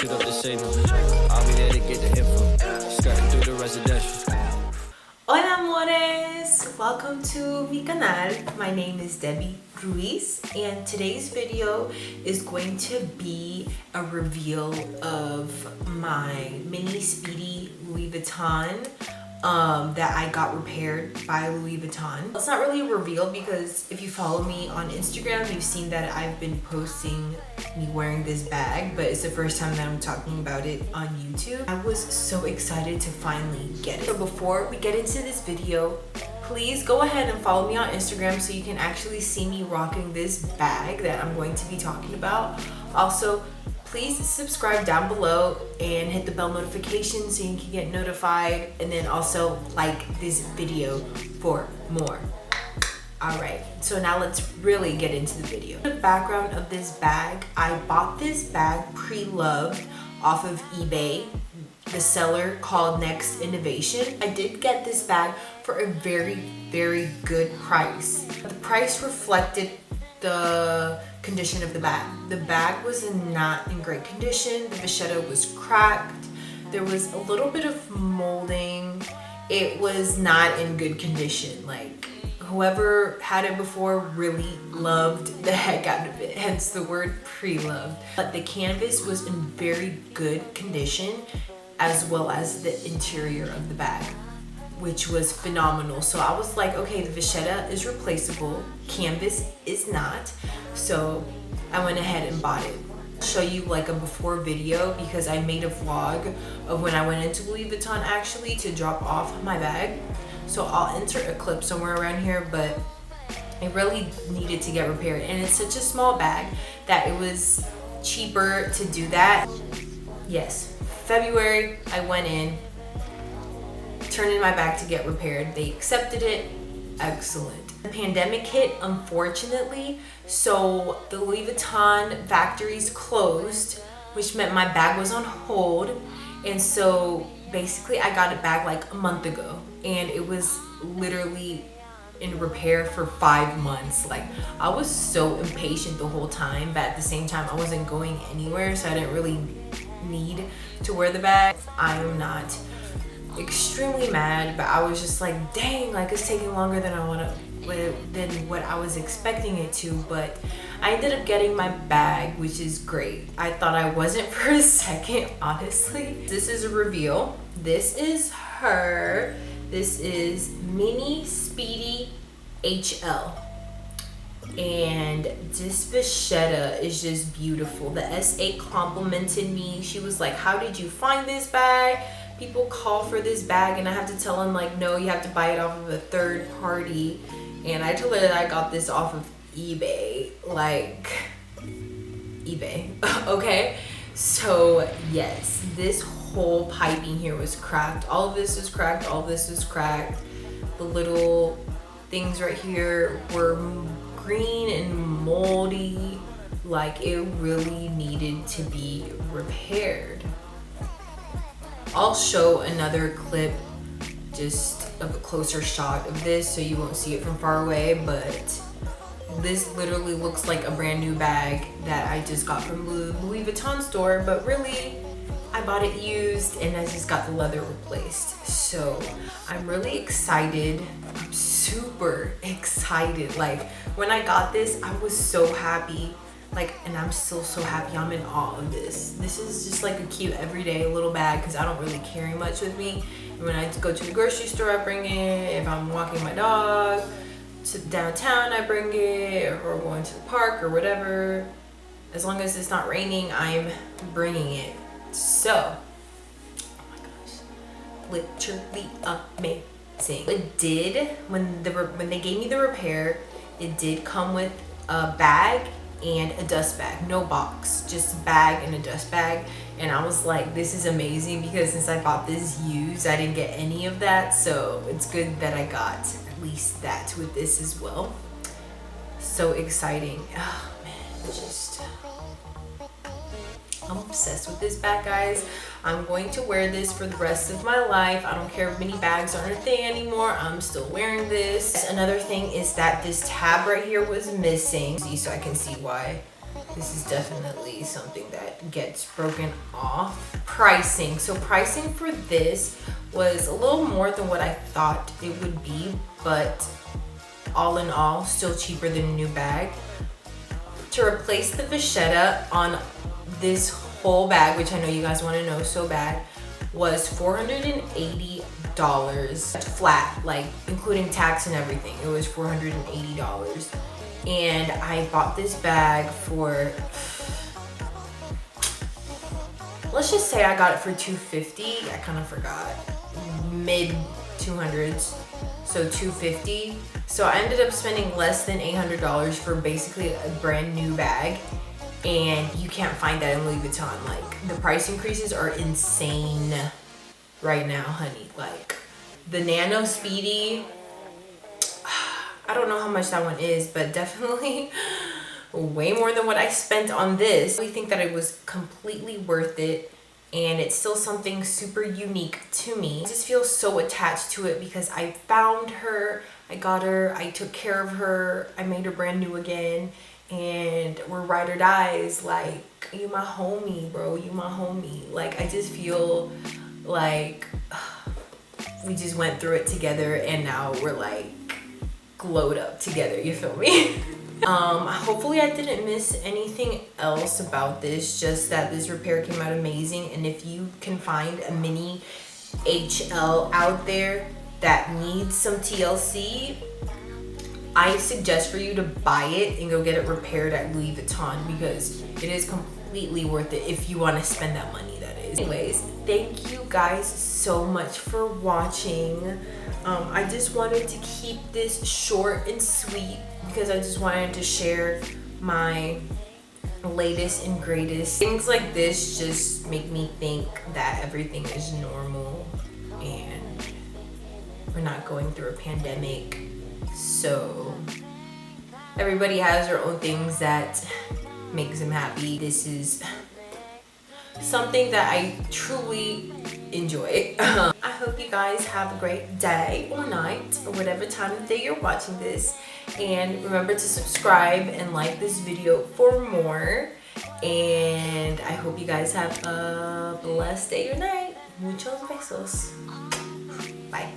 pick up the signal. I'll be there to get the info. Skirting through the residential. Hola amores! Welcome to mi canal. My name is Debbie Ruiz and today's video is going to be a reveal of my mini Speedy Louis Vuitton that I got repaired by Louis Vuitton. It's not really a reveal because if you follow me on Instagram, you've seen that I've been posting me wearing this bag, but it's the first time that I'm talking about it on YouTube. I was so excited to finally get it. So before we get into this video, please go ahead and follow me on Instagram so you can actually see me rocking this bag that I'm going to be talking about. Also, please subscribe down below and hit the bell notification so you can get notified, and then also like this video for more. Alright, so now let's really get into the video. The background of this bag, I bought this bag pre-loved off of eBay. The seller called Next Innovation. I did get this bag for a very, very good price. The price reflected the condition of the bag. The bag was not in great condition. The vachetta was cracked. There was a little bit of molding. It was not in good condition. Like, whoever had it before really loved the heck out of it, hence the word pre-loved. But the canvas was in very good condition, as well as the interior of the bag, which was phenomenal. So I was like, okay, the vachetta is replaceable, canvas is not. So I went ahead and bought it. I'll show you like a before video because I made a vlog of when I went into Louis Vuitton actually to drop off my bag. So I'll insert a clip somewhere around here, but it really needed to get repaired. And it's such a small bag that it was cheaper to do that. Yes, February, I went in, turned in my bag to get repaired. They accepted it, excellent. The pandemic hit, unfortunately, so the Louis Vuitton factories closed, which meant my bag was on hold. And so basically I got it back like a month ago, and it was literally in repair for 5 months. Like, I was so impatient the whole time, but at the same time I wasn't going anywhere, so I didn't really need to wear the bag. I am not extremely mad, but I was just like, dang, like it's taking longer than what I was expecting it to. But I ended up getting my bag, which is great. I thought I wasn't for a second, honestly. This is a reveal. This is her. This is Mini Speedy HL. And this vachetta is just beautiful. The SA complimented me. She was like, how did you find this bag? People call for this bag and I have to tell them like, no, you have to buy it off of a third party. And I told her that I got this off of eBay, like eBay. Okay, so yes, this whole piping here was cracked. All of this is cracked, all of this is cracked. The little things right here were green and moldy. Like, it really needed to be repaired. I'll show another clip just of a closer shot of this so you won't see it from far away, but this literally looks like a brand new bag that I just got from Louis Vuitton store, but really I bought it used and I just got the leather replaced. So I'm really excited. I'm super excited. Like, when I got this, I was so happy. Like, and I'm still so happy. I'm in awe of this. This is just like a cute everyday little bag because I don't really carry much with me. And when I go to the grocery store, I bring it. If I'm walking my dog to downtown, I bring it. Or going to the park or whatever. As long as it's not raining, I'm bringing it. So, oh my gosh, literally amazing. It did, when they gave me the repair, it did come with a bag and a dust bag. No box, just a bag and a dust bag. And I was like, this is amazing because since I bought this used, I didn't get any of that. So it's good that I got at least that with this as well. So exciting. Oh man, just I'm obsessed with this bag, guys. I'm going to wear this for the rest of my life. I don't care if mini bags aren't a thing anymore. I'm still wearing this. Another thing is that this tab right here was missing, so I can see why this is definitely something that gets broken off. Pricing. So pricing for this was a little more than what I thought it would be, but all in all, still cheaper than a new bag. To replace the vachetta on this whole bag, which I know you guys want to know so bad, was $480 flat, like including tax and everything. It was $480. And I bought this bag for, let's just say I got it for $250. I kind of forgot, mid 200s, so $250. So I ended up spending less than $800 for basically a brand new bag, and you can't find that in Louis Vuitton. Like, the price increases are insane right now, honey. Like the Nano Speedy, I don't know how much that one is, but definitely way more than what I spent on this. I really think that it was completely worth it, and it's still something super unique to me. I just feel so attached to it because I found her, I got her, I took care of her, I made her brand new again, and we're ride or dies. Like, you my homie, bro, you my homie. Like, I just feel like we just went through it together, and now we're like glowed up together, you feel me? Hopefully I didn't miss anything else about this, just that this repair came out amazing. And if you can find a mini HL out there that needs some TLC, I suggest for you to buy it and go get it repaired at Louis Vuitton, because it is completely worth it if you want to spend that money, that is. Anyways, thank you guys so much for watching. I just wanted to keep this short and sweet because I just wanted to share my latest and greatest. Things like this just make me think that everything is normal and we're not going through a pandemic. So everybody has their own things that makes them happy. This is something that I truly enjoy. I hope you guys have a great day or night or whatever time of day you're watching this. And remember to subscribe and like this video for more. And I hope you guys have a blessed day or night. Muchos besos. Bye.